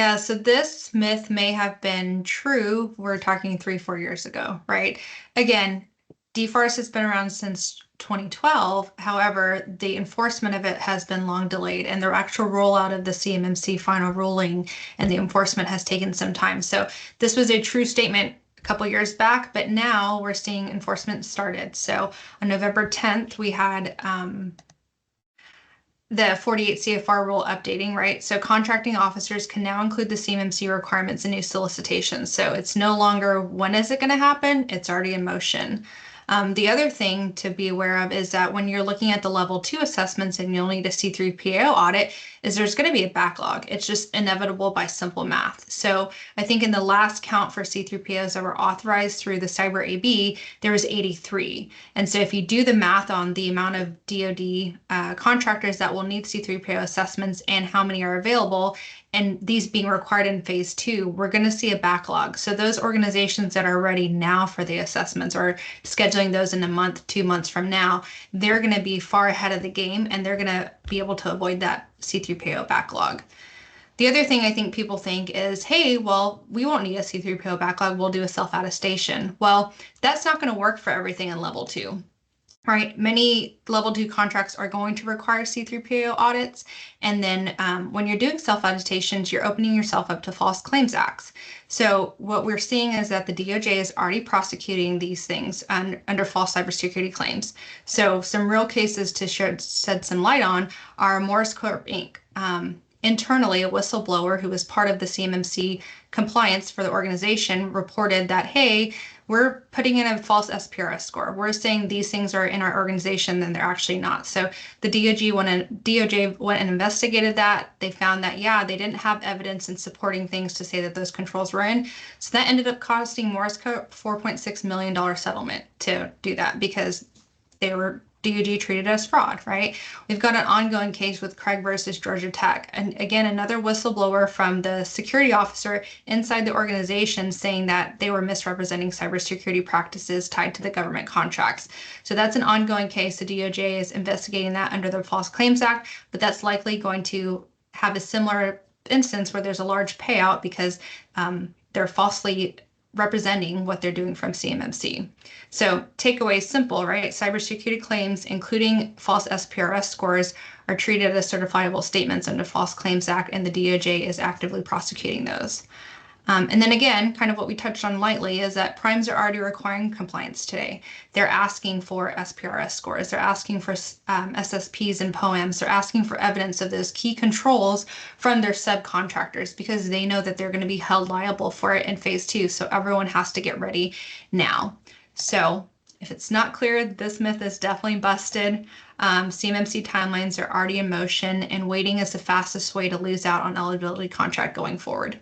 Yeah, so this myth may have been true. We're talking 3, 4 years ago, right? Again, DFARS has been around since 2012. However, the enforcement of it has been long delayed, and the actual rollout of the CMMC final ruling and the enforcement has taken some time. So this was a true statement a couple years back, but now we're seeing enforcement started. So on November 10th, we had the 48 CFR rule updating, right? So contracting officers can now include the CMMC requirements in new solicitations. So it's no longer when is it going to happen? It's already in motion. The other thing to be aware of is that when you're looking at the level 2 assessments and you'll need a C3PAO audit, is there's going to be a backlog. It's just inevitable by simple math. So I think in the last count for C3PAOs that were authorized through the Cyber AB, there was 83. And so if you do the math on the amount of DoD contractors that will need C3PAO assessments and how many are available, and these being required in phase 2, we're going to see a backlog. So those organizations that are ready now for the assessments or scheduling those in a month, 2 months from now, they're going to be far ahead of the game and they're going to be able to avoid that C3PAO backlog. The other thing I think people think is, hey, well, we won't need a C3PAO backlog. We'll do a self-attestation. Well, that's not going to work for everything in level 2. Right, many level 2 contracts are going to require C3PAO audits. And then when you're doing self-attestations, you're opening yourself up to false claims acts. So what we're seeing is that the DOJ is already prosecuting these things under false cybersecurity claims. So some real cases to shed some light on are Morris Corp Inc. Internally, a whistleblower who was part of the CMMC compliance for the organization reported that, hey, we're putting in a false SPRS score. We're saying these things are in our organization and they're actually not. So the DOJ went and investigated that. They found that, yeah, they didn't have evidence in supporting things to say that those controls were in. So that ended up costing Morris Corp $4.6 million settlement to do that because DOJ treated as fraud, right? We've got an ongoing case with Craig versus Georgia Tech. And again, another whistleblower from the security officer inside the organization saying that they were misrepresenting cybersecurity practices tied to the government contracts. So that's an ongoing case. The DOJ is investigating that under the False Claims Act, but that's likely going to have a similar instance where there's a large payout because they're falsely representing what they're doing from CMMC. So takeaway simple, right? Cybersecurity claims, including false SPRS scores, are treated as certifiable statements under False Claims Act, and the DOJ is actively prosecuting those. And then again, kind of what we touched on lightly is that primes are already requiring compliance today. They're asking for SPRS scores. They're asking for SSPs and POEMs. They're asking for evidence of those key controls from their subcontractors because they know that they're going to be held liable for it in phase 2. So everyone has to get ready now. So if it's not clear, this myth is definitely busted. CMMC timelines are already in motion, and waiting is the fastest way to lose out on eligibility contract going forward.